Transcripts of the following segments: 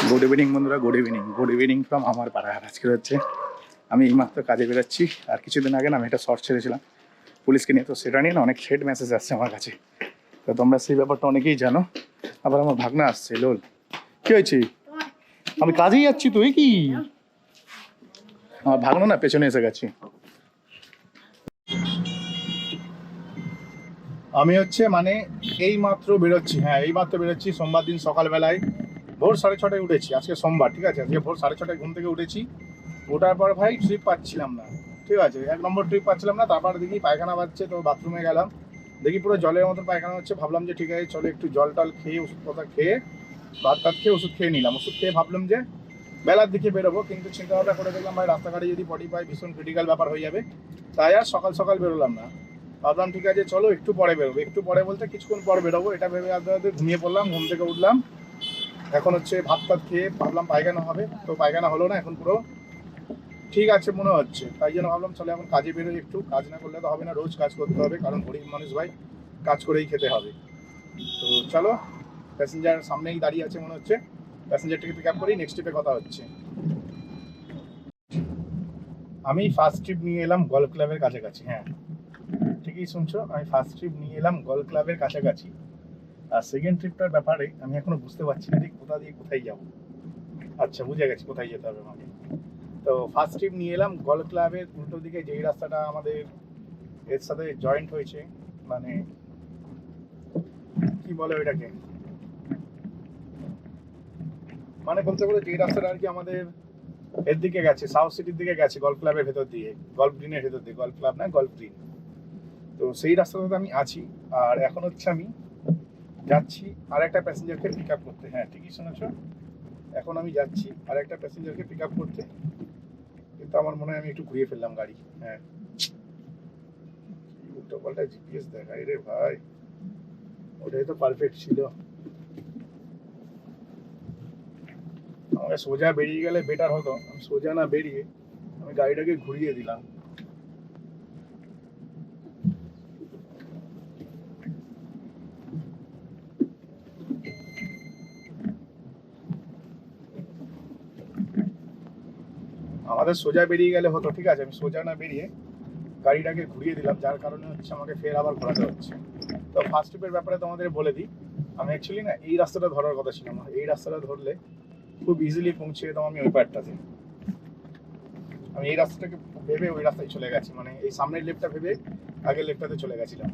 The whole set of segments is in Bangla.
গুড ইভিনিং বন্ধুরা, গুড ইভিনিং ফ্রম আমার পাড়া। আর আজকে হচ্ছে আমি এইমাত্র কাজে বেরোচ্ছি। আর কিছুদিন আগে না আমি একটা শর্ট ছেড়েছিলাম পুলিশকে নিয়ে, তো সেটা নিয়ে না অনেক হেড মেসেজ আসছে আমার কাছে। তো তোমরা সেই ব্যাপারটা অনেকেই জানো। আবার আমার ভাগনা আসছে। লোল, কি হয়েছে? আমি কাজেই যাচ্ছি, তুই কি? আমার ভাগনা না পেছনে এসে গেছে। আমি হচ্ছে মানে এই মাত্র বেরোচ্ছি, এই মাত্র বেরোচ্ছি সোমবার দিন সকালবেলায় ভোর 6:30টায় উঠেছি। আজকে সোমবার, ঠিক আছে? আজকে ভোর 6:30টায় ঘুম থেকে উঠেছি। ওঠার পর ভাই ট্রিপ পাচ্ছিলাম না, ঠিক আছে? 1 নম্বর ট্রিপ পাচ্ছিলাম না। তারপর দেখি পায়খানা বাজছে, তো বাথরুমে গেলাম, দেখি পুরো জলের মতো পায়খানা হচ্ছে। ভাবলাম যে ঠিক আছে, চলো একটু জল টল খেয়ে ওষুধ কথা খেয়ে ভাত টাত খেয়ে ওষুধ খেয়ে নিলাম। ওষুধ খেয়ে ভাবলাম যে বেলার দিকে বেরোবো, কিন্তু চিন্তা ভাবনা করে দেখলাম ভাই রাস্তাঘাটে যদি পটি পাই ভীষণ ক্রিটিক্যাল ব্যাপার হয়ে যাবে। তাই আর সকাল সকাল বেরোলাম না। ভাবলাম ঠিক আছে চলো একটু পরে বেরোবো। একটু পরে বলতে কিছুক্ষণ পর বেরোবো, এটা ভেবে আদতে ঘুমিয়ে পড়লাম। ঘুম থেকে উঠলাম, এখন হচ্ছে ভাত টাত খেয়ে ভাবলাম পায়খানা হবে, তো পায়খানা হলো না। এখন পুরো ঠিক আছে মনে হচ্ছে, তাই জন্য ভাবলাম চলো এখন কাজে বেরোই। একটু কাজ না করলে তো হবে না, রোজ কাজ করতে হবে, কারণ গরিব মানুষ ভাই, কাজ করেই খেতে হবে। তো চলো, প্যাসেঞ্জার সামনেই দাঁড়িয়ে আছে মনে হচ্ছে, প্যাসেঞ্জারটাকে পিক আপ করি, নেক্সট ট্রিপে কথা হচ্ছে। আমি ফার্স্ট ট্রিপ নিয়ে এলাম গলফ ক্লাবের কাছাকাছি। ঠিকই শুনছো, আমি ফার্স্ট ট্রিপ নিয়ে এলাম গলফ ক্লাবের কাছাকাছি। আর সেকেন্ড ট্রিপটার ব্যাপারে আমি এখনো বুঝতে পারছি না ঠিক কোথা দিয়ে কোথায় যাবো। আচ্ছা, বুঝে গেছি কোথায় যেতে হবে আমাকে। তো ফার্স্ট ট্রিপ নিয়ে এলাম গলফ ক্লাবের উল্টো দিকে, যেই রাস্তাটা আমাদের এর সাথে জয়েন্ট হয়েছে, মানে কি বলে ওইটাকে, মানে বলতে গেলে যে রাস্তাটা আর কি আমাদের এর দিকে গেছে, সাউথ সিটির দিকে গেছে, গলফ ক্লাবের ভেতর দিয়ে, গলফ গ্রিনের ভেতর দিয়ে, গলফ ক্লাব না গলফ গ্রিন। তো সেই রাস্তাটাতে আমি আছি। আর এখন হচ্ছে আমি যাচ্ছি আর একটা প্যাসেঞ্জারকে পিক আপ করতে। ঠিকই শুনেছো, এখন আমি যাচ্ছি আর একটা প্যাসেঞ্জারকে পিক আপ করতে। কিন্তু আমার মনে হয় আমি একটু ঘুরিয়ে ফেললাম গাড়ি। উল্টো পাল্টা জিপিএস দেখাই রে ভাই, ওটাই তো পারফেক্ট ছিল। আমাকে সোজা বেরিয়ে গেলে বেটার হতো। আমি সোজা না বেরিয়ে আমি গাড়িটাকে ঘুরিয়ে দিলাম। আমাদের সোজা বেরিয়ে গেলে হতো, ঠিক আছে? আমি সোজা না বেরিয়ে গাড়িটাকে ঘুরিয়ে দিলাম, যার কারণে হচ্ছে আমাকে ফের আবার ঘোরাতে হচ্ছে। তো ফার্স্ট ট্রিপের ব্যাপারে তোমাদের বলে দিই, আমি অ্যাকচুয়ালি না এই রাস্তাটা ধরার কথা ছিল না। এই রাস্তাটা ধরলে খুব ইজিলি পৌঁছে যেতাম আমি ওই পারটাতে। আমি এই রাস্তাটাকে ভেবে ওই রাস্তায় চলে গেছি, মানে এই সামনের লেফটটা ভেবে আগের লেফটটাতে চলে গেছিলাম।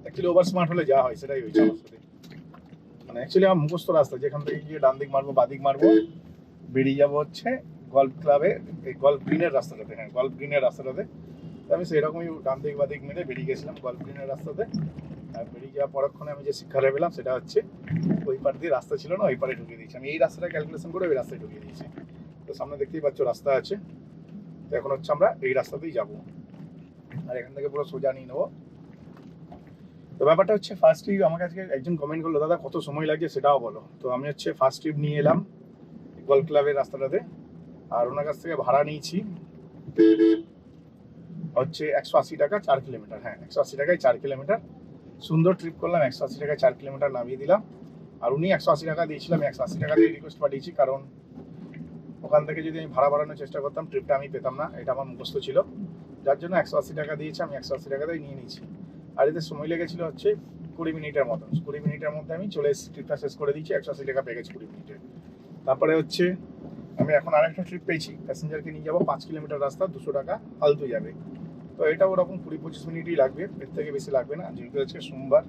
অ্যাকচুয়ালি ওভার স্মার্ট হলে যা হয় সেটাই হয়েছে আমার সাথে। মানে অ্যাকচুয়ালি আমার মুখস্থ রাস্তা, যেখান থেকে গিয়ে ডান দিক মারবো বাদিক মারবো, বেরিয়ে যাবো হচ্ছে গল্ফ ক্লাবে, এই গল্ফ গ্রিনের রাস্তাটাতে। গল্ফ গ্রিনের রাস্তাটাতে আমি সেরকমই ডান দিক বাদিক মেরে বেরিয়ে গেছিলাম গল্ফ গ্রিনের রাস্তাতে। আর বেরিয়ে যাওয়ার পরক্ষণে আমি যে শিক্ষাটা পেলাম সেটা হচ্ছে ওই পার দিয়ে রাস্তা ছিল না, ওই পারে ঢুকিয়ে দিয়েছি। আমি এই রাস্তাটা ক্যালকুলেশন করে ওই রাস্তায় ঢুকিয়ে দিয়েছি। তো সামনে দেখতেই পাচ্ছ রাস্তা আছে। তো এখন হচ্ছে আমরা এই রাস্তাতেই যাবো, আর এখান থেকে পুরো সোজা নিয়ে নেবো। তো ব্যাপারটা হচ্ছে ফার্স্ট ট্রিপ, আমাকে আজকে একজন কমেন্ট করলো দাদা কত সময় লাগে সেটাও বলো। তো আমি হচ্ছে ফার্স্ট ট্রিপ নিয়ে এলাম গল্ফ ক্লাবের রাস্তাটাতে, আর ওনার কাছ থেকে ভাড়া নিয়েছি হচ্ছে 180 টাকা 4 কিলোমিটার। 180 টাকায় 4 কিলোমিটার। সুন্দর ট্রিপ করলাম, 180 টাকায় 4 কিলোমিটার নামিয়ে দিলাম। আর উনি 180 টাকা দিয়েছিলাম, 180 টাকা দিয়ে রিকোয়েস্ট পাঠিয়েছি, কারণ ওখান থেকে যদি আমি ভাড়া বাড়ানোর চেষ্টা করতাম ট্রিপটা আমি পেতাম না, এটা আমার মুখস্থ ছিল। যার জন্য 180 টাকা দিয়েছি, আমি 180 টাকাতেই নিয়ে নিয়েছি। আর এতে সময় লেগেছিল হচ্ছে 20 মিনিটের মতন। 20 মিনিটের মধ্যে আমি চলে এসেছি, ট্রিপটা শেষ করে দিয়েছি। 180 টাকা পেয়ে গেছি 20 মিনিটে। তারপরে হচ্ছে আমি এখন আরেকটা ট্রিপ পেয়েছি, প্যাসেঞ্জারকে নিয়ে যাবো 5 কিলোমিটার রাস্তা, 200 টাকা ফালতু যাবে। তো এটা ওরকম 20-25 মিনিটই লাগবে, এর থেকে বেশি লাগবে না, যেহেতু হচ্ছে সোমবার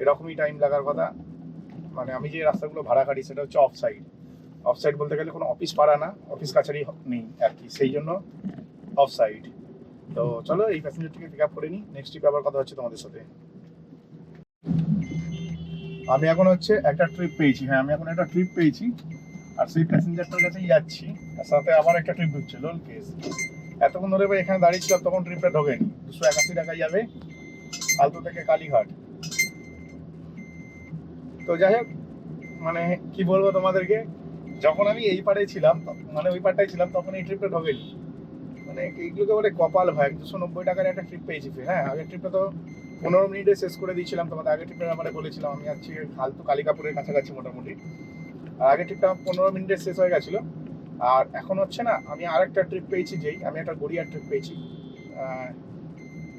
এরকমই টাইম লাগার কথা। মানে আমি যে রাস্তাগুলো ভাড়া কাটি সেটা হচ্ছে অফ সাইড। অফ সাইড বলতে গেলে কোনো অফিস পাড়া না, অফিস কাছারি নেই আর কি, সেই জন্য অফ সাইড। তো চলো এই প্যাসেঞ্জারটিকে পিক আপ করে নিই, নেক্সট ট্রিপে আবার কথা হচ্ছে তোমাদের সাথে। আমি এখন হচ্ছে একটা ট্রিপ পেয়েছি। আমি এখন একটা ট্রিপ পেয়েছি, আর সেই প্যাসেঞ্জারটার কাছেই যাচ্ছি। আর সাথে আবার একটা ট্রিপ ঢুকছে, লোল কেস। এতক্ষণ ধরে ভাই এখানে দাঁড়িয়েছিলাম, তখন ট্রিপটা ঢোকেনি। 281 টাকা যাবে আলতো থেকে কালীঘাট। তো যাই হোক, মানে কি বলবো তোমাদেরকে, যখন আমি এই পারে ছিলাম, মানে ওই পারটাই ছিলাম, তখন এই ট্রিপটা ঢোকেনি। মানে এইগুলোকে বলে কপাল ভাই। 290 টাকার একটা ট্রিপ পেয়েছি। আগের ট্রিপটা তো 15 মিনিটে শেষ করে দিয়েছিলাম। তোমাদের আগের ট্রিপের ব্যাপারে বলেছিলাম, আমি আছি ফালতু কালিকাপুরের কাছাকাছি মোটামুটি। আর আগের ট্রিপটা আমার 15 মিনিটে শেষ হয়ে গেছিলো। আর এখন হচ্ছে না, আমি আরেকটা ট্রিপ পেয়েছি, আমি একটা গড়িয়ার ট্রিপ পেয়েছি।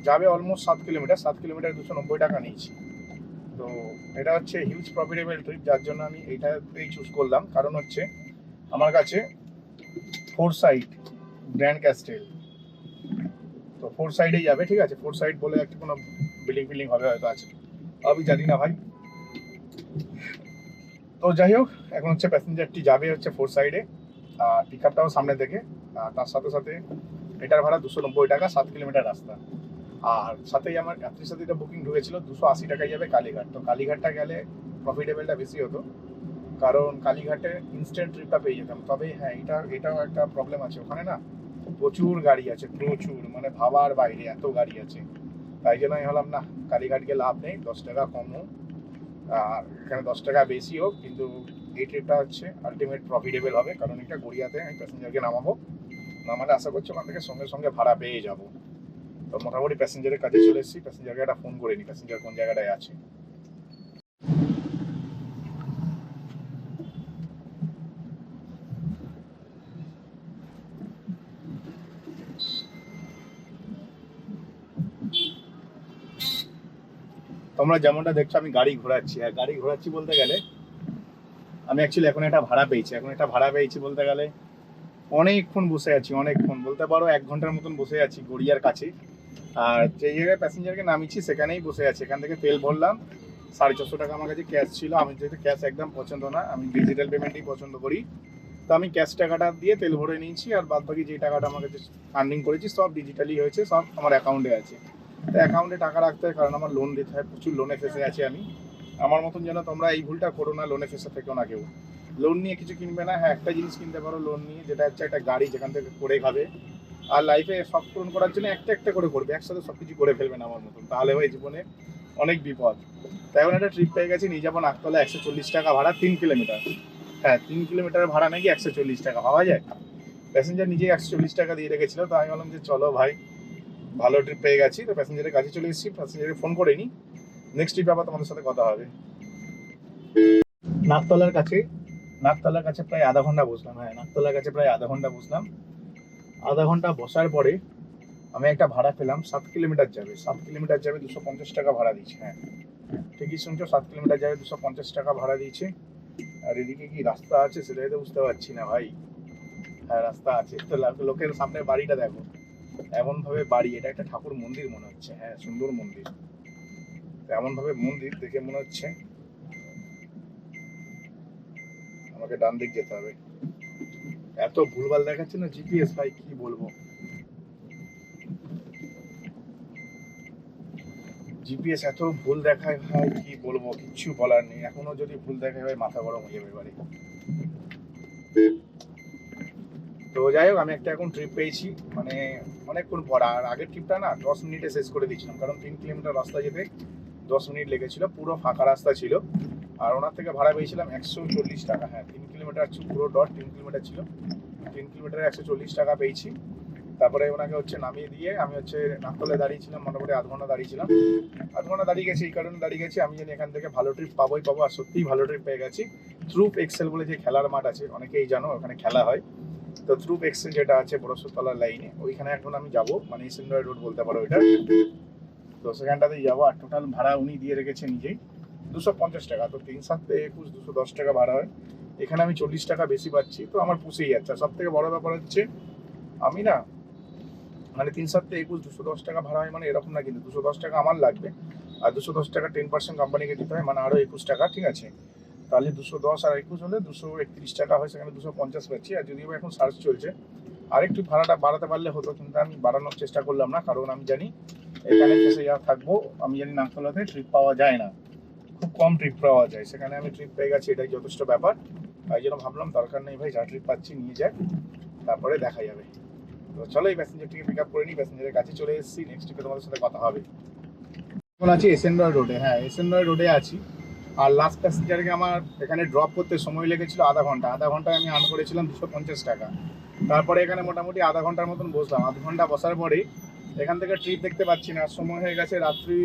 যাবে অলমোস্ট 7 কিলোমিটার, 7 কিলোমিটার 290 টাকা নিয়েছি। তো এটা হচ্ছে হিউজ প্রফিটেবল ট্রিপ, যার জন্য আমি এইটাতেই চুজ করলাম। কারণ হচ্ছে আমার কাছে ফোরসাইট গ্র্যান্ড ক্যাস্টেল, তো ফোর সাইডেই যাবে, ঠিক আছে। ফোর সাইড বলে একটা কোনো বিল্ডিং হবে হয়তো আছে, আমি জানি না ভাই। তো যাই হোক, এখন হচ্ছে প্যাসেঞ্জারটি যাবে হচ্ছে ফোর সাইডে, আর পিক আপটাও সামনে থেকে। আর তার সাথে সাথে এটার ভাড়া 290 টাকা, 7 কিলোমিটার রাস্তা। আর সাথেই আমার যাত্রীর সাথে এটা বুকিং ঢুকেছিল 280 টাকায় যাবে কালীঘাট। তো কালীঘাটটা গেলে প্রফিটেবলটা বেশি হতো, কারণ কালীঘাটে ইনস্ট্যান্ট ট্রিপটা পেয়ে যেতাম। তবে হ্যাঁ, এটাও একটা প্রবলেম আছে, ওখানে না প্রচুর গাড়ি আছে, প্রচুর, মানে ভাবার বাইরে এত গাড়ি আছে। তাই জন্য আমি হলাম না, কালীঘাট গিয়ে লাভ নেই, 10 টাকা কম হোক আর এখানে 10 টাকা বেশি হোক, কিন্তু এই ট্রিপটা হচ্ছে আলটিমেট প্রফিটেবল হবে। কারণ এটা গড়িয়াতে আমি প্যাসেঞ্জারকে নামালে আশা করছি ওখান থেকে সঙ্গে সঙ্গে ভাড়া পেয়ে যাব। তো মোটামুটি প্যাসেঞ্জারের কাছে চলে এসেছি, প্যাসেঞ্জারকে একটা ফোন করে নি, প্যাসেঞ্জার কোন জায়গাটায় আছে। তোমরা যেমনটা দেখছো আমি গাড়ি ঘোরাচ্ছি, আর গাড়ি ঘোরাচ্ছি বলতে গেলে আমি অ্যাকচুয়ালি এখন একটা ভাড়া পেয়েছি বলতে গেলে অনেকক্ষণ বসে আছি, অনেকক্ষণ বলতে পারো 1 ঘন্টার মতন বসে আছি গড়িয়ার কাছে। আর যে জায়গায় প্যাসেঞ্জারকে নামিয়েছি সেখানেই বসে আছি। এখান থেকে তেল ভরলাম, 450 টাকা আমার কাছে ক্যাশ ছিল। আমি যেহেতু ক্যাশ একদম পছন্দ না, আমি ডিজিটাল পেমেন্টই পছন্দ করি, তো আমি ক্যাশ টাকাটা দিয়ে তেল ভরে নিয়েছি। আর বাদ বাকি যে টাকাটা আমার কাছে আর্নিং করেছি সব ডিজিটালি হয়েছে, সব আমার অ্যাকাউন্টে আছে। তো অ্যাকাউন্টে টাকা রাখতে হয়, কারণ আমার লোন দিতে হয়, প্রচুর লোনে ফেসে আছি আমি। আমার মতন যেন তোমরা এই ভুলটা করো না, লোনে ফেসে থেকেও না কেউ। লোন নিয়ে কিছু কিনবে না। হ্যাঁ, একটা জিনিস কিনতে পারো লোন নিয়ে, যেটা হচ্ছে একটা গাড়ি, যেখান থেকে করে খাবে। আর লাইফে সব পূরণ করার জন্য একটা একটা করে করবে, একসাথে সব কিছু করে ফেলবে না আমার মতন, তাহলে ভাই জীবনে অনেক বিপদ। তাই এখন একটা ট্রিপ পেয়ে গেছি, নিয়ে যাবো নাকতলা, 140 টাকা ভাড়া, 3 কিলোমিটার। হ্যাঁ, 3 কিলোমিটার ভাড়া নাকি 140 টাকা, ভাবা যায়। প্যাসেঞ্জার নিজেই 140 টাকা দিয়ে রেখেছিল। তো আমি বললাম যে চলো ভাই, ভালো ট্রিপ পেয়ে গেছি। তো প্যাসেঞ্জারের কাছে চলে এসেছি, প্যাসেঞ্জারকে ফোন করে নি, নেক্সট ট্রিপ আবার তোমাদের সাথে কথা হবে। নাকতলার কাছে প্রায় আধা ঘন্টা বসলাম। হ্যাঁ, নাকতলার কাছে প্রায় আধা ঘন্টা বসলাম। আধা ঘন্টা বসার পরে আমি একটা ভাড়া পেলাম, 7 কিলোমিটার যাবে, 7 কিলোমিটার যাবে 250 টাকা ভাড়া দিয়েছে। হ্যাঁ, ঠিকই শুনছো, 7 কিলোমিটার যাবে 250 টাকা ভাড়া দিয়েছে। আর এদিকে কি রাস্তা আছে সেটাই তো বুঝতে পারছি না ভাই। হ্যাঁ, রাস্তা আছে তো, লোকের সামনে বাড়িটা দেখো, এমন ভাবে বাড়ি, এটা একটা ঠাকুর মন্দির মনে হচ্ছে। হ্যাঁ, সুন্দর মন্দির, এমন ভাবে মন্দির দেখে মনে হচ্ছে আমাকে ডান দিক যেতে হবে। এত ভুলভাল দেখাচ্ছে না জিপিএস, ভাই কি বলবো। জিপিএস এত ভুল দেখায় ভাই, কি বলবো, কিচ্ছু বলার নেই। এখনো যদি ভুল দেখায় ভাই, মাথা গরম হয়ে যাবে এবারে। তো যাই হোক, আমি একটা এখন ট্রিপ পেয়েছি, মানে অনেকক্ষণ পর। আর আগের ট্রিপটা না 10 মিনিটে শেষ করে দিয়েছিলাম, কারণ 3 কিলোমিটার রাস্তা যেতে 10 মিনিট লেগেছিল, পুরো ফাঁকা রাস্তা ছিল। আর ওনার থেকে ভাড়া পেয়েছিলাম 140 টাকা। হ্যাঁ, 3 কিলোমিটার পুরো ডট 3 কিলোমিটার ছিল, 3 কিলোমিটারে 140 টাকা পেয়েছি। তারপরে ওনাকে হচ্ছে নামিয়ে দিয়ে আমি হচ্ছে নাকতলায় দাঁড়িয়েছিলাম, মোটামুটি আধ ঘন্টা দাঁড়িয়েছিলাম। আধ ঘন্টা দাঁড়িয়ে গেছি, এই কারণে দাঁড়িয়ে গেছি, আমি জানি এখান থেকে ভালো ট্রিপ পাবোই পাবো। আর সত্যিই ভালো ট্রিপ পেয়ে গেছি। থ্রুপ এক্সেল বলে যে খেলার মাঠ আছে, অনেকেই জানো, ওখানে খেলা হয়। তো থ্রুপ এক্সেল যেটা আছে বড়সতলার লাইনে, ওইখানে এখন আমি যাবো, মানে সেন্ড্রয়েড রোড বলতে পারো ওইটা। তো সেখানটাতেই যাবো। আর টোটাল ভাড়া উনি দিয়ে রেখেছে নিজেই 250 টাকা। তো 3 7 21 210 টাকা ভাড়া হয়। এখানে আমি 40 টাকা বেশি পাচ্ছি, তো আমার পুষেই যাচ্ছে। আর সব থেকে বড় ব্যাপার হচ্ছে আমি না, মানে 3 7 21 210 টাকা ভাড়া হয়, মানে এরকম না, কিন্তু 210 টাকা আমার লাগবে। আর 210 টাকা 10% কোম্পানিকে দিতে হয়, মানে আরো 21 টাকা, ঠিক আছে। তাহলে 210 আর 21 হলে 231 টাকা হয়, সেখানে 250 পাচ্ছি। আর যদিও এখন সার্চ চলছে, আরেকটু ভাড়াটা বাড়াতে পারলে হতো, কিন্তু আমি বাড়ানোর চেষ্টা করলাম না, কারণ আমি জানি এখানে ফেসে যা থাকবো। আমি জানি নাকতলাতে ট্রিপ পাওয়া যায় না, খুব কম ট্রিপ পাওয়া যায়, সেখানে আমি ট্রিপ পেয়ে গেছি, এটাই যথেষ্ট ব্যাপার। তাই জন্য ভাবলাম দরকার নেই ভাই, যা ট্রিপ পাচ্ছি নিয়ে যাক, তারপরে দেখা যাবে। তো চলো, এই প্যাসেঞ্জারটিকে পিক আপ করে নিই, প্যাসেঞ্জারের কাছে চলে এসেছি, নেক্সট ট্রিপে তোমাদের সাথে কথা হবে। এখন আছি এসএনরয় রোডে। হ্যাঁ, এসএনরয় রোডে আছি। আর লাস্ট প্যাসেঞ্জারকে আমার এখানে ড্রপ করতে সময় লেগেছিল আধা ঘন্টা। আধা ঘন্টায় আমি আর্ন করেছিলাম 250 টাকা। তারপরে এখানে মোটামুটি আধা ঘন্টার মতন বসলাম। আধ ঘন্টা বসার পরে এখান থেকে ট্রিপ দেখতে পাচ্ছি না, সময় হয়ে গেছে রাত্রি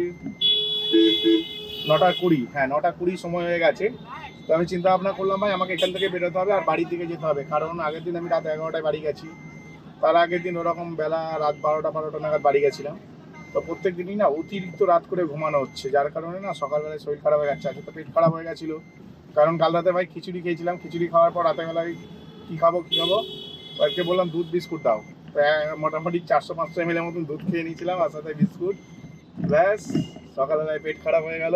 9টা 20। হ্যাঁ, 9টা 20 সময় হয়ে গেছে। তো আমি চিন্তা ভাবনা করলাম ভাই আমাকে এখান থেকে বেরোতে হবে আর বাড়ির দিকে যেতে হবে, কারণ আগের দিন আমি রাত 11টায় বাড়ি গেছি, তার আগের দিন ওরকম বেলা রাত 12টা নাগাদ বাড়ি গেছিলাম। তো প্রত্যেক দিনই না অতিরিক্ত রাত করে ঘুমানো হচ্ছে, যার কারণে না সকালবেলায় শরীর খারাপ হয়ে যাচ্ছে। আজকে তো পেট খারাপ হয়ে গেছিলো, কারণ কাল রাতে ভাই খিচুড়ি খেয়েছিলাম, খিচুড়ি খাওয়ার পর রাতের বেলায় কী খাবো ওকে বললাম দুধ বিস্কুট দাও, তো মোটামুটি 400-500 ml মতন দুধ খেয়ে নিয়েছিলাম আর সাথে বিস্কুট, ব্যাস সকালবেলায় পেট খারাপ হয়ে গেল।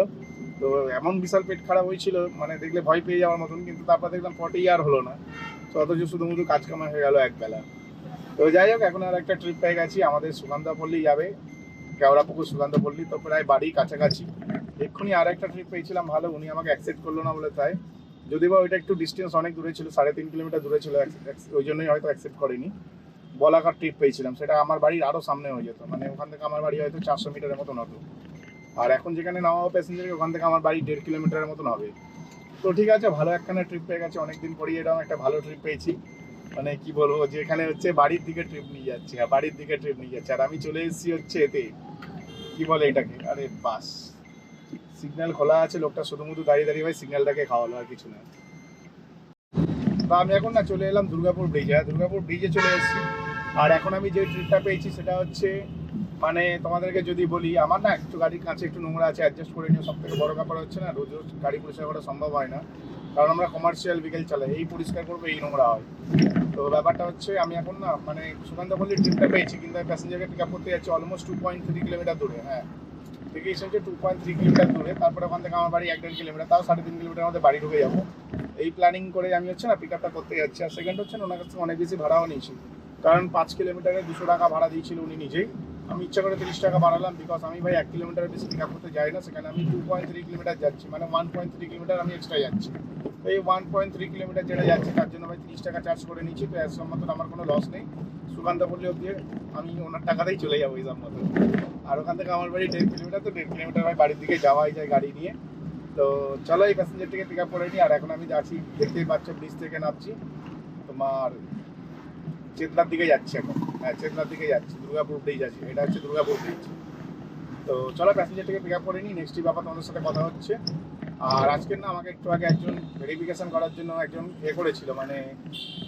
তো এমন বিশাল পেট খারাপ হয়েছিল মানে দেখলে ভয় পেয়ে যাওয়ার মতন, কিন্তু তারপর দেখলাম পটেই আর হলো না। তো অথচ শুধুমুধু কাজ কামা হয়ে গেল একবেলা। তো যাই হোক, এখন আর একটা ট্রিপ পেয়ে গেছি, আমাদের সুগন্ধাপল্লী যাবে, কেওড়াপুকুর সুগন্ধাপল্লী, তো প্রায় বাড়ি কাছাকাছি। এক্ষুনি আর একটা ট্রিপ পেয়েছিলাম ভালো, উনি আমাকে অ্যাকসেপ্ট করলো না বলে তাই, যদি বা ওইটা একটু ডিস্টেন্স অনেক দূরে ছিল, 3.5 কিলোমিটার দূরে ছিল, ওই জন্যই হয়তো অ্যাকসেপ্ট করেনি। বলাকার ট্রিপ পেয়েছিলাম, সেটা আমার বাড়ির আরও সামনে হয়ে যেত, মানে ওখান থেকে আমার বাড়ি হয়তো 400 মিটারের মতন হতো, আর এখন যেখানে নামাবো প্যাসেঞ্জারকে ওখান থেকে আমার বাড়ি 1.5 কিলোমিটারের মতন হবে। তো ঠিক আছে, ভালো একখানা ট্রিপ পেয়ে গেছে, অনেকদিন পরেই এরকম একটা ভালো ট্রিপ পেয়েছি। মানে কি বলবো, যে এখানে হচ্ছে বাড়ির দিকে ট্রিপ নিয়ে যাচ্ছে, হ্যাঁ বাড়ির দিকে ট্রিপ নিয়ে যাচ্ছে, আর আমি চলে এসেছি হচ্ছে এতে কি বলে এটাকে, আরে বাস সিগন্যাল খোলা আছে, লোকটা শুধুমুধু দাঁড়িয়ে দাঁড়িয়ে ভাই সিগন্যালটাকে খাওয়ালো, আর কিছু না। তো আমি এখন না চলে এলাম দুর্গাপুর ব্রিজে, দুর্গাপুর ব্রিজে চলে এসেছি। আর এখন আমি যে ট্রিপটা পেয়েছি সেটা হচ্ছে, মানে তোমাদেরকে যদি বলি, আমার না একটু গাড়ির কাছে একটু নোংরা আছে, অ্যাডজাস্ট করে নিও। সব থেকে বড় ব্যাপার হচ্ছে না, রোজ রোজ গাড়ি পরিষ্কার করা সম্ভব হয় না, কারণ আমরা কমার্শিয়াল ভেহিকেল চালাই, এই পরিষ্কার করবো এই নোংরা হয়। তো ব্যাপারটা হচ্ছে আমি এখন না মানে সুগন্ধাপল্লির ট্রিপটা পেয়েছি, কিন্তু প্যাসেঞ্জারকে পিক আপ করতে যাচ্ছি অলমোস্ট 2.3 কিলোমিটার দূরে, হ্যাঁ থেকে এসেছে 2.3 কিলোমিটার দূরে, তারপরে ওখান থেকে আমার বাড়ি 1.5 কিলোমিটার, তাও 3.5 কিলোমিটার মধ্যে বাড়ি ঢুকে যাবো। এই প্ল্যানিং করে আমি হচ্ছে না পিক আপটা করতে যাচ্ছি। আর সেকেন্ড হচ্ছে না, ওনার কাছ থেকে অনেক বেশি ভাড়াও নিয়েছি, কারণ 5 কিলোমিটারে 200 টাকা ভাড়া দিয়েছিল উনি নিজেই, আমি ইচ্ছা করে 30 টাকা বাড়ালাম, বিকজ আমি ভাই 1 কিলোমিটারের বেশি পিক আপ করতে যাই না, সেখানে আমি 2.3 কিলোমিটার যাচ্ছি, মানে 1.3 কিলোমিটার আমি এক্সট্রা যাচ্ছি। তো এই 1.3 কিলোমিটার যেটা যাচ্ছে তার জন্য ভাই 30 টাকা চার্জ করে নিচ্ছি। তো এর সম্মত আমার কোনো লস নেই, সুগন্ধাপল্লী অব্দি আমি ওনার টাকাতেই চলে যাবো এই সম্মত। আর ওখান থেকে আমার বাড়ি 1.5 কিলোমিটার, তো 1.5 কিলোমিটার ভাই বাড়ির দিকে যাওয়াই যায় গাড়ি নিয়ে। তো চলো এই প্যাসেঞ্জারটিকে পিক আপ করে নিই। আর এখন আমি যাচ্ছি, দেখতেই পাচ্ছ ব্রিজ থেকে নামছি, তোমার চেতনার দিকে যাচ্ছি এখন, হ্যাঁ চেতনার দিকে যাচ্ছি, দুর্গাপুর ব্রিজ আছে, এটা হচ্ছে দুর্গাপুর ব্রিজ। তো চলো প্যাসেঞ্জারটিকে পিক আপ করে নিই, নেক্সট ব্যাপার তোমাদের সাথে কথা হচ্ছে। আর আজকের না আমাকে একটু আগে একজন ভেরিফিকেশন করার জন্য একজন করেছিল, মানে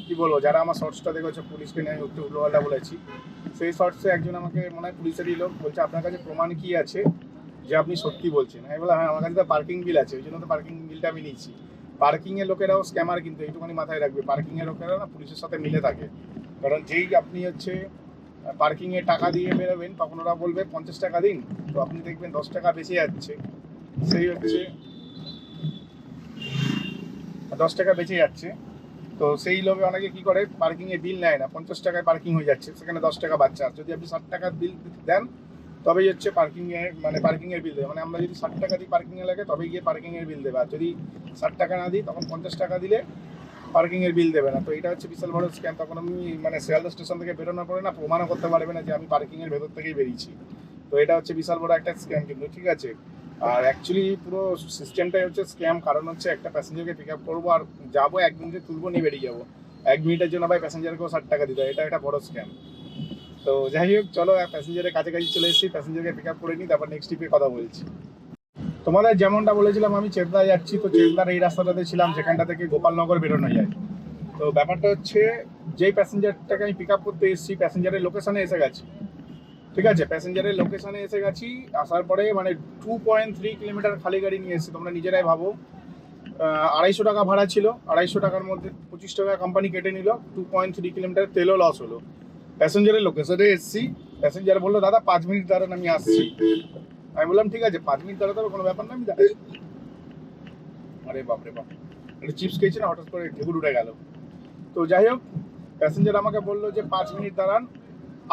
কি বলবো, যারা আমার শর্টসটা দেখেছে পুলিশকে নিয়ে একটু উল্টোপাল্টা বলেছি, সেই শর্টসে একজন আমাকে মনে হয় পুলিশেরই লোক বলছে আপনার কাছে প্রমাণ কি আছে যে আপনি সত্যি বলছেন। আমি বললাম হ্যাঁ আমার কাছে তো পার্কিং বিল আছে, ওই জন্য তো পার্কিং বিলটা আমি নিয়েছি। পার্কিংয়ের লোকেরাও স্ক্যামার, কিন্তু এইটুকুনি মাথায় রাখবে, পার্কিংয়ের লোকেরা না পুলিশের সাথে মিলে থাকে, কারণ যেই আপনি হচ্ছে পার্কিংয়ে টাকা দিয়ে বেরোবেন তখন ওরা বলবে 50 টাকা দিন, তো আপনি দেখবেন 10 টাকা বেঁচে যাচ্ছে, সেই হচ্ছে 10 টাকা বেঁচে যাচ্ছে। তো সেই লোভে অনেকে কি করে পার্কিংয়ে বিল নেয় না, 50 টাকায় পার্কিং হয়ে যাচ্ছে, সেখানে 10 টাকা বাচ্চা। আর যদি আপনি 60 টাকার বিল দেন তবেই হচ্ছে পার্কিংয়ে, মানে পার্কিংয়ের বিল দেবে, মানে আমরা যদি 60 টাকা দিই পার্কিংয়ে লাগে তবেই গিয়ে পার্কিংয়ের বিল দেবে, আর যদি 60 টাকা না দিই তখন 50 টাকা দিলে পার্কিংয়ের বিল দেবে না। তো এটা হচ্ছে বিশাল বড় স্ক্যাম। তখন আমি মানে শিয়ালদা স্টেশন থেকে বেরোনোর পরে না প্রমাণও করতে পারবে না যে আমি পার্কিংয়ের ভেতর থেকেই বেরিয়েছি। তো এটা হচ্ছে বিশাল বড় একটা স্ক্যাম কিন্তু, ঠিক আছে। আর অ্যাকচুয়ালি পুরো সিস্টেমটাই হচ্ছে স্ক্যাম, কারণ হচ্ছে একটা প্যাসেঞ্জারকে পিক আপ করবো আর যাবো 1 মিনিটে তুলবো নিয়ে বেরিয়ে যাবো, 1 মিনিটের জন্য ভাই প্যাসেঞ্জারকেও 60 টাকা দিতে হয়, এটা একটা বড় স্ক্যাম। তো যাই হোক চলো প্যাসেঞ্জারের কাছাকাছি চলে এসেছি, প্যাসেঞ্জারকে পিক আপ করে নিই, তারপর নেক্সট ট্রিপে কথা বলছি। তোমাদের যেমনটা বলেছিলাম আমি চেতনায় যাচ্ছি, তো চেতনার এই রাস্তাটাতে ছিলাম যেখানটা থেকে গোপালনগর বেরোনো যায়। তো ব্যাপারটা হচ্ছে যেই প্যাসেঞ্জারটাকে আমি পিক আপ করতে এসেছি প্যাসেঞ্জারের লোকেশনে এসে গেছি, ঠিক আছে, প্যাসেঞ্জারের লোকেশনে এসে গেছি। আসার পরে মানে 2.3 কিলোমিটার খালি গাড়ি নিয়ে এসেছি, তোমরা নিজেরাই ভাবো। 250 টাকা ভাড়া ছিল, 250 টাকার মধ্যে 25 টাকা কোম্পানি কেটে নিল, 2.3 কিলোমিটার তেলও লস হলো। প্যাসেঞ্জারের লোকেশনে এসেছি, প্যাসেঞ্জার বললো দাদা 5 মিনিট দাঁড়ান আমি আসছি। আমি বললাম ঠিক আছে 5 মিনিট দাঁড়াতে হবে, কোনো ব্যাপার না, আমি আরে বাপরে বাপ, একটা চিপস খেয়েছি না, হঠাৎ করে ঢেকুর উঠে গেল। তো যাই হোক প্যাসেঞ্জার আমাকে বললো যে 5 মিনিট দাঁড়ান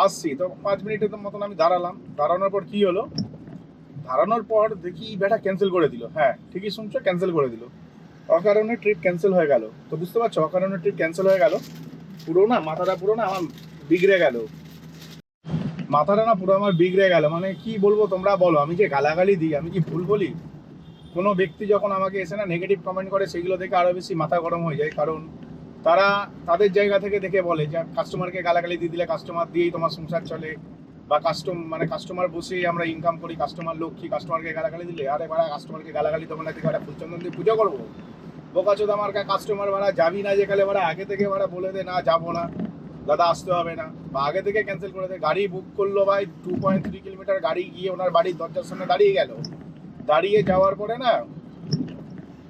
আসছি। তো 5 মিনিটের মতন আমি দাঁড়ালাম, দাঁড়ানোর পর কি হলো, দাঁড়ানোর পর দেখি ব্যাটা ক্যান্সেল করে দিল। হ্যাঁ ঠিকই শুনছো, ক্যান্সেল করে দিল, অকারণে ট্রিপ ক্যান্সেল হয়ে গেল। তো বুঝতে পারছো অকারণে ট্রিপ ক্যান্সেল হয়ে গেল, পুরো না মাথাটা পুরো না আমার বিগড়ে গেল, মাথাটা না পুরো আমার বিগড়ে গেল। মানে কি বলবো তোমরা বলো, আমি যে গালাগালি দিই আমি কি ভুল বলি? কোনো ব্যক্তি যখন আমাকে এসে না নেগেটিভ কমেন্ট করে সেগুলো দেখে আরও বেশি মাথা গরম হয়ে যায়, কারণ তারা তাদের জায়গা থেকে দেখে বলে যে কাস্টমারকে গালাগালি দিয়ে দিলে কাস্টমার দিয়েই তোমার সংসার চলে, বা কাস্টমার বসেই আমরা ইনকাম করি, কাস্টমার লক্ষ্মী, কাস্টমারকে গালাগালি দিলে আরে বাড়া কাস্টমারকে গালাগালি দেবো না, থেকে ফুলচন্দন দিয়ে পুজো করবো? বোকাচোদা মার্কা কাস্টমার ভাড়া, যাবি না যেখানে ভাড়া আগে থেকে ভাড়া বলে দে না যাবো না দাদা, আসতে হবে না, বা আগে থেকে ক্যান্সেল করে দে। গাড়ি বুক করলো ভাই, 2.3 কিলোমিটার গাড়ি গিয়ে ওনার বাড়ির দরজার সামনে দাঁড়িয়ে গেল। দাঁড়িয়ে যাওয়ার পরে না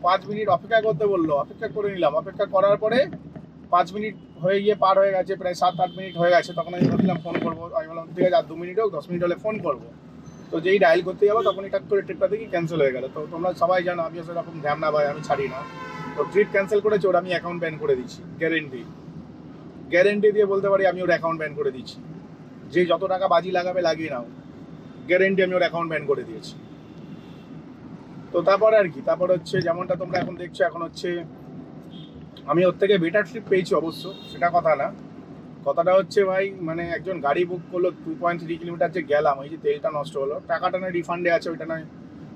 5 মিনিট অপেক্ষা করতে বললো, অপেক্ষা করে নিলাম। অপেক্ষা করার পরে 5 মিনিট হয়ে গিয়ে পার হয়ে গেছে, প্রায় 7-8 মিনিট হয়ে গেছে। তখন আমি ভাবলাম ফোন করবো, আমি বললাম ঠিক আছে আর 2 মিনিট হোক, 10 মিনিট হলে ফোন করবো। তো যেই ডায়াল করতে যাবো তখনই টাক করে ট্রিপটা দেখি ক্যান্সেল হয়ে গেল। তো তোমরা সবাই জানো আমি সেরকম ধ্যান না ভাই, আমি ছাড়ি না। তো ট্রিপ ক্যান্সেল করেছে ওর, আমি অ্যাকাউন্ট ব্যান করে দিচ্ছি, গ্যারেন্টি দিয়ে বলতে পারি আমি ওর অ্যাকাউন্ট ব্যান করে দিচ্ছি। যে যত টাকা বাজি লাগাবে লাগিয়ে নাও, গ্যারেন্টি আমি ওর অ্যাকাউন্ট ব্যান করে দিয়েছি। তো তারপরে আর কি, তারপর হচ্ছে যেমনটা তোমরা এখন দেখছো, এখন হচ্ছে আমি ওর থেকে বেটার ট্রিপ পেয়েছি অবশ্য, সেটা কথা না। কথাটা হচ্ছে ভাই, মানে একজন গাড়ি বুক করলো 2.3 কিলোমিটার যে গেলাম, ওই যে তেলটা নষ্ট হলো, টাকাটা নয় রিফান্ডে আছে, ওইটা নয়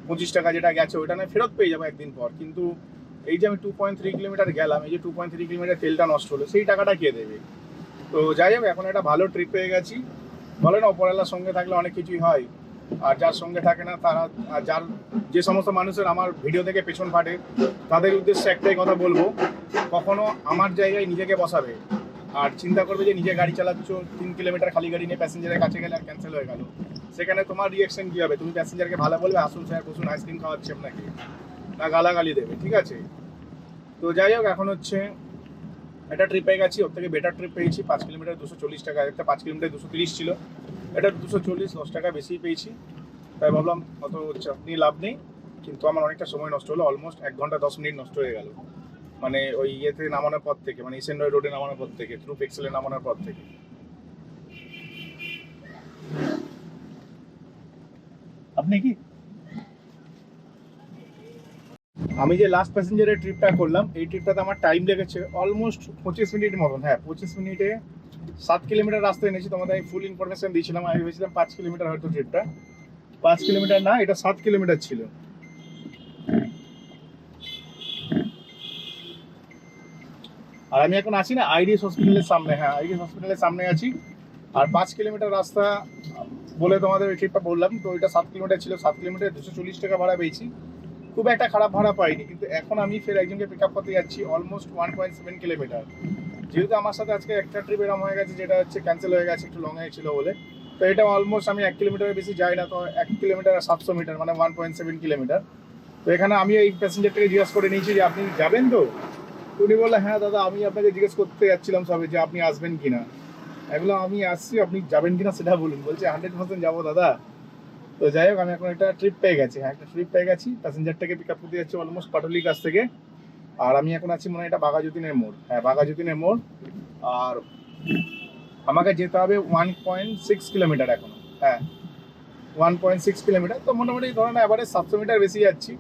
25 টাকা যেটা গেছে ওইটা নয় ফেরত পেয়ে যাবো একদিন পর। কিন্তু এই যে আমি 2.3 কিলোমিটার গেলাম, এই যে 2.3 কিলোমিটার তেলটা নষ্ট হলো, সেই টাকাটা কে দেবে? তো যাই হোক, এখন একটা ভালো ট্রিপ পেয়ে গেছি। বলে না ওপরওয়ালার সঙ্গে থাকলে অনেক কিছুই হয়, আর যার সঙ্গে থাকে না তারা, আর যে সমস্ত মানুষের আমার ভিডিও থেকে পেছন ফাটে তাদের উদ্দেশ্যে একটাই কথা বলবো, কখনো আমার জায়গায় নিজেকে বসাবে আর চিন্তা করবে যে নিজে গাড়ি চালাচ্ছ, 3 কিলোমিটার খালি গাড়ি নিয়ে প্যাসেঞ্জারের কাছে গেলে আর ক্যান্সেল হয়ে গেল, সেখানে তোমার রিয়াকশন কী হবে? তুমি প্যাসেঞ্জারকে ভালো বলবে আসুন স্যার বসুন আইসক্রিম খাওয়াচ্ছি আপনাকে, না গালাগালি দেবে? ঠিক আছে। তো যাই হোক, এখন হচ্ছে একটা ট্রিপ পেয়ে গেছি, ওর থেকে বেটার ট্রিপ পেয়েছি। 5 কিলোমিটার 240 টাকা, একটা 5 কিলোমিটার 230 ছিল, এটা 240, 10 টাকা বেশি পেয়েছি। তাই ভাবলাম অত চাপ নিয়ে লাভ নেই। কিন্তু আমার অনেকটা সময় নষ্ট হলো, অলমোস্ট 1 ঘন্টা 10 মিনিট নষ্ট হয়ে গেল, মানে ওই ইয়েতে নামানোর পর থেকে, মানে ইসেন্ডয় রোডে নামানোর পর থেকে, থ্রু পেক্সেলে নামানোর পর থেকে। আপনি কি, আমি যে লাস্ট প্যাসেঞ্জারের ট্রিপটা করলাম, এই ট্রিপটাতে আমার টাইম লেগেছে অলমোস্ট 25 মিনিট মতন। হ্যাঁ, 25 মিনিটে 7 কিলোমিটার রাস্তা এনেছি। তোমাদের আমি ফুল ইনফরমেশন দিয়েছিলাম, আমি ভেবেছিলাম 5 কিলোমিটার হয়তো ট্রিপটা, 5 কিলোমিটার না, এটা 7 কিলোমিটার ছিল। আর আমি এখন আছি না আইডিএস হসপিটালের সামনে, হ্যাঁ আইডিএস হসপিটালের সামনে আছি। আর 5 কিলোমিটার রাস্তা বলে তোমাদের ওই ট্রিপটা বললাম, তো ওইটা 7 কিলোমিটার ছিল। 7 কিলোমিটার 240 টাকা ভাড়া পেয়েছি, খুব একটা খারাপ ভাড়া পাইনি। কিন্তু এখন আমি ফের একজনকে পিক আপ করতে যাচ্ছি অলমোস্ট 1.7 কিলোমিটার। যেহেতু আমার সাথে আজকে একটা ট্রিপ এরকম হয়ে গেছে যেটা হচ্ছে ক্যান্সেল হয়ে গেছে, একটু লং ছিল বলে, তো এটা অলমোস্ট আমি 1 কিলোমিটারের বেশি যাই না। তো 1 কিলোমিটার 700 মিটার, মানে 1.7 কিলোমিটার। তো এখানে আমি এই প্যাসেঞ্জারটাকে জিজ্ঞেস করে নিয়েছি যে আপনি যাবেন তো? উনি বললেন হ্যাঁ দাদা, আমি আপনাকে জিজ্ঞেস করতে যাচ্ছিলাম সবে যে আপনি আসবেন কিনা। এগুলো আমি আসছি, আপনি যাবেন কিনা সেটা বলুন। বলছে 100% যাবো দাদা। তো যাই হোক, আমি এখন একটা ট্রিপ পেয়ে গেছি, হ্যাঁ একটা ট্রিপ পেয়ে গেছি। প্যাসেঞ্জারটাকে পিক আপ করতে যাচ্ছি অলমোস্ট পাটুলির কাছ থেকে। আর আমি এখন আছি মনে হয় এটা বাঘাযতীনের মোড়, হ্যাঁ বাঘাযতীনের মোড়। আর আমাকে যেতে হবে 1.6 কিলোমিটার এখনো, হ্যাঁ 1.6 কিলোমিটার। তো মোটামুটি ধরুন অ্যাভারেজ 700 মিটার বেশি যাচ্ছি,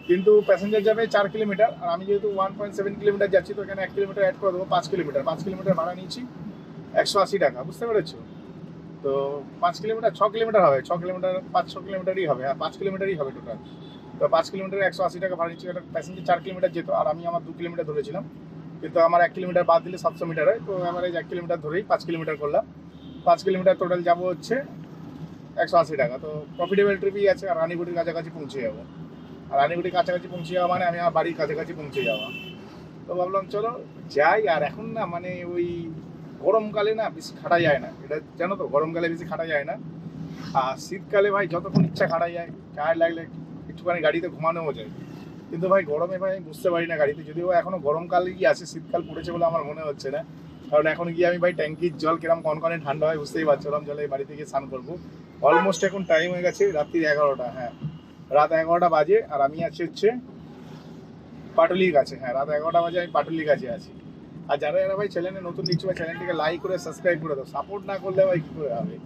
কিন্তু প্যাসেঞ্জার যাবে 4 কিলোমিটার। আর আমি যেহেতু 1.7 কিলোমিটার যাচ্ছি, তো এখানে 1 কিলোমিটার অ্যাড করে দেবো, 5 কিলোমিটার। 5 কিলোমিটার ভাড়া নিচ্ছি 180 টাকা, বুঝতে পেরেছো? তো 5 কিলোমিটার 6 কিলোমিটার হবে, 6 কিলোমিটার 5-6 কিলোমিটারই হবে, হ্যাঁ 5 কিলোমিটারই হবে টোটাল। তো 5 কিলোমিটারে 180 টাকা ভাড়া নিচ্ছি। একটা প্যাসেঞ্জার 4 কিলোমিটার যেত, আর আমি আমার 2 কিলোমিটার ধরেছিলাম, কিন্তু আমার 1 কিলোমিটার বাদ দিলে 700 মিটার হয়। তো আমার এই 1 কিলোমিটার ধরেই 5 কিলোমিটার করলাম। 5 কিলোমিটার টোটাল যাবো হচ্ছে 180 টাকা। তো প্রফিটেবল ট্রিপই আছে। আর রানীগুটির কাছাকাছি পৌঁছে যাবো। আর রানীগুটির কাছাকাছি পৌঁছে যাওয়া মানে আমি আমার বাড়ির কাছাকাছি পৌঁছে যাওয়া। তো ভাবলাম চলো যাই। আর এখন না মানে ওই গরমকালে না বেশি খাটা যায় না, এটা জানো তো, গরমকালে বেশি খাটা যায় না। আর শীতকালে ভাই যতক্ষণ ইচ্ছা খাটা যায়, টায়ার লাগলে একটুখানি গাড়িতে ঘুমানোও যায়। কিন্তু ভাই গরমে ভাই বুঝতে পারি না গাড়িতে, যদিও এখনো গরমকালই আছে, শীতকাল পড়েছে বলে আমার মনে হচ্ছে না। কারণ এখন গিয়ে আমি ভাই ট্যাঙ্কির জল কিরম কনকনে ঠান্ডা হয় বুঝতেই পারছি, ওরম জলে বাড়ি থেকে স্নান করবো। অলমোস্ট এখন টাইম হয়ে গেছে রাত্রি 11টা, হ্যাঁ রাত 11টা বাজে। আর আমি আছি হচ্ছে পাটুলির কাছে, হ্যাঁ রাত 11টা বাজে, আমি পাটুলির কাছে আছি। আর যারা যারা ভাই চ্যানেলে নতুন দিচ্ছ ভাই, চ্যানেলটিকে লাইক করে সাবস্ক্রাইব করে দাও। সাপোর্ট না করলে ভাই কী করে হবে?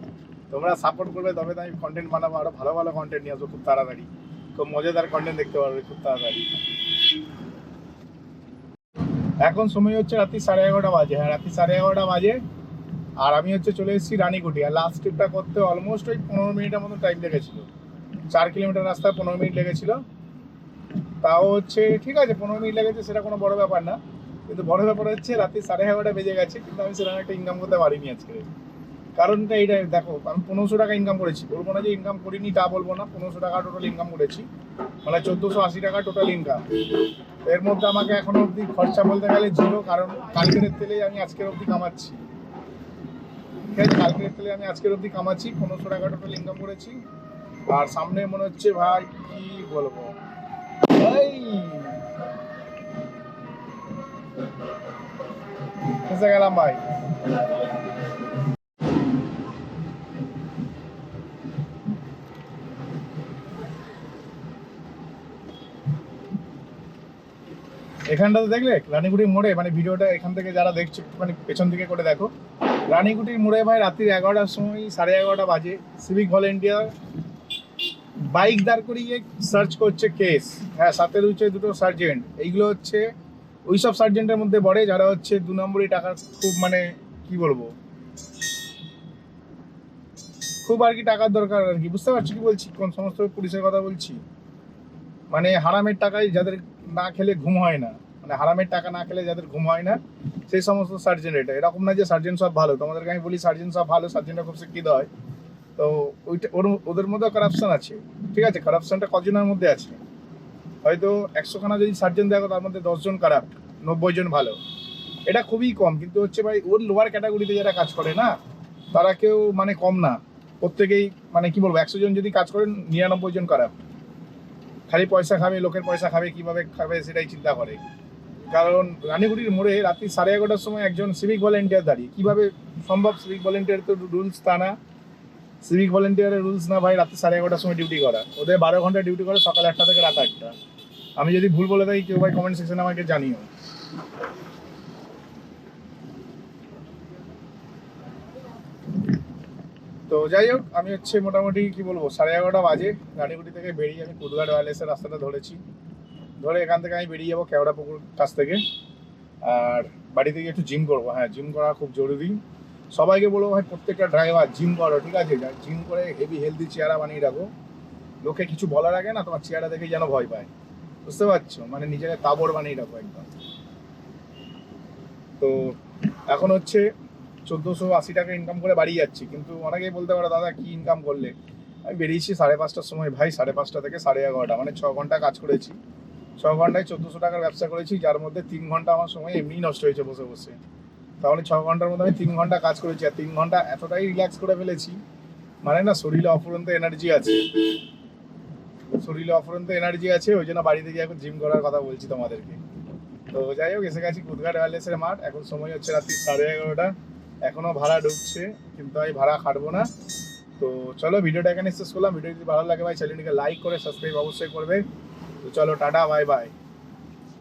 তোমরা সাপোর্ট করবে তবে তো আমি কন্টেন্ট বানাবো, আরও ভালো ভালো কন্টেন্ট নিয়ে আসবো খুব তাড়াতাড়ি, খুব মজাদার কন্টেন্ট দেখতে পারবে খুব তাড়াতাড়ি। এখন সময় হচ্ছে রাত্রি 11:30 বাজে, হ্যাঁ রাত্রি 11:30 বাজে। আর আমি হচ্ছে চলে এসেছি রানীকুটি। আর লাস্ট ট্রিপটা করতে অলমোস্ট ওই 15 মিনিটের মতো টাইম লেগেছিলো। 4 কিলোমিটার রাস্তায় 15 মিনিট লেগেছিলো। তাও হচ্ছে ঠিক আছে, 15 মিনিট লেগেছে, সেটা কোনো বড় ব্যাপার না। কিন্তু বড় ব্যাপার হচ্ছে রাত্রি 11:30 বেজে গেছে, কিন্তু আমি সেরকম একটা ইনকাম করতে পারিনি আজকে। কারণটা এইটাই, দেখো আমি 1500 টাকা ইনকাম করেছি, বলবো না যে ইনকাম করিনি তা বলবো না, 1500 টাকা টোটাল ইনকাম করেছি, মানে 1480 টাকা টোটাল ইনকাম। এর মধ্যে আমাকে এখনো অবধি খরচা বলতে গেলে জিরো, কারণ কালকের তেলেই আমি আজকের অবধি কামাচ্ছি, ঠিক আছে, কালকের তেলে আমি আজকের অবধি কামাচ্ছি, 1500 টাকা টোটাল ইনকাম করেছি। আর সামনে মনে হচ্ছে ভাই কি বলবো, এই ফেঁসে গেলাম ভাই। এখানটাতে দেখলে রানীগুটির মোড়ে, মানে ভিডিওটা এখান থেকে যারা দেখছো মানে পেছন দিকে করে দেখো, রানীগুটির মোড়ে ভাই রাত্রি 11টার সময়, 11:30 বাজে, সিভিক ভলেন্টিয়ার বাইক দাঁড় করিয়ে সার্চ করছে কেস। হ্যাঁ, সাথে রয়েছে দুটো সার্জেন্ট, এইগুলো হচ্ছে ওই সব সার্জেন্টের মধ্যে পড়ে যারা হচ্ছে 2 নম্বরই টাকার খুব, মানে কি বলবো, খুব আর কি টাকার দরকার আর কি, বুঝতে পারছি কি বলছি, কোন সমস্ত পুলিশের কথা বলছি, মানে হারামের টাকায় যাদের না খেলে ঘুম হয় না, মানে হারামের টাকা না খেলে যাদের ঘুম হয় না, সেই সমস্ত সার্জেন্ট। এটা এরকম না যে সার্জেন্ট সব ভালো, তোমাদেরকে আমি বলি সার্জেন্ট সব ভালো, সার্জেন্টরা খুব শিক্ষিত হয়, তো ওইটা ওদের মধ্যেও কারাপশন আছে, ঠিক আছে, কারাপশনটা কজনের মধ্যে আছে, হয়তো 100খানা যদি সার্জেন্ট দেখো তার মধ্যে 10 জন কারাপ্ট, 90 জন ভালো, এটা খুবই কম। কিন্তু হচ্ছে ভাই ওর লোয়ার ক্যাটাগরিতে যারা কাজ করে না, তারা কেউ মানে কম না, প্রত্যেকেই মানে কি বলবো, 100 জন যদি কাজ করেন 99 জন কারাপ্ট, খালি পয়সা খাবে, লোকের পয়সা খাবে, কিভাবে খাবে সেটাই চিন্তা করে। কারণ রানীগুটির মোড়ে রাত্রি 11:30টার সময় একজন সিভিক ভলেন্টিয়ার দাঁড়িয়ে, কিভাবে সম্ভব, সিভিক ভলেন্টিয়ার তো রুলস তা না, সিভিক ভলেন্টিয়ারের রুলস না ভাই রাত্রি 11:30টার সময় ডিউটি করা, ওদের 12 ঘন্টা ডিউটি করে, সকাল 1টা থেকে রাত 8টা। আমি যদি ভুল বলে থাকি কেউ ভাই কমেন্ট সেকশনে আমাকে জানিও। তো যাই হোক, আমি হচ্ছে মোটামুটি কি বলবো 11:30 বাজে, রানীগুটি থেকে বেরিয়ে আমি কুদঘাট ওয়্যারলেসের রাস্তাটা ধরেছি, ধরে এখান থেকে আমি বেরিয়ে যাবো কেওড়াপুকুর কাছ থেকে, আর বাড়ি থেকে একটু জিম করবো। হ্যাঁ, জিম করা খুব জরুরি, সবাইকে বলবো ভাই প্রত্যেকটা ড্রাইভার জিম করো, ঠিক আছে, জিম করে হেভি হেলদি চেহারা বানিয়ে রাখো, লোকে কিছু বলার আগে না তোমার চেহারা দেখে যেন ভয় পায়, বুঝতে পারছো, মানে নিজেকে তাবড় বানিয়ে রাখো একদম। তো এখন হচ্ছে 1480 টাকা ইনকাম করে বাড়ি যাচ্ছি, কিন্তু অনেকেই বলতে পারো দাদা কি ইনকাম করলে, আমি বেরিয়েছি 5:30টার সময় ভাই, 5:30 থেকে 11:30, মানে 6 ঘন্টা কাজ করেছি, 6 ঘন্টায় 1400 টাকার ব্যবসা করেছি, যার মধ্যে 3 ঘন্টা আমার সময় এমনিই নষ্ট হয়েছে বসে বসে, তাহলে 6 ঘন্টার মধ্যে আমি 3 ঘন্টা কাজ করেছি, আর 3 ঘন্টা এতটাই রিল্যাক্স করে ফেলেছি, মানে না শরীরে অফুরন্ত এনার্জি আছে, শরীরে অফুরন্ত এনার্জি আছে, ওই জন্য বাড়িতে গিয়ে এখন জিম করার কথা বলছি তোমাদেরকে। তো যাই হোক, এসে গেছি কুদঘাট ওয়্যারলেসের মাঠ, এখন সময় হচ্ছে রাত্রি 11:30, এখনো ভাড়া ঢুকছে, কিন্তু আমি ভাড়া খাটবো না। তো চলো ভিডিওটা এখানে শেষ করলাম, ভিডিও যদি ভালো লাগে ভাই চ্যানেলটিকে লাইক করে সাবস্ক্রাইব অবশ্যই করবে। তো চলো টাটা, বাই বাই।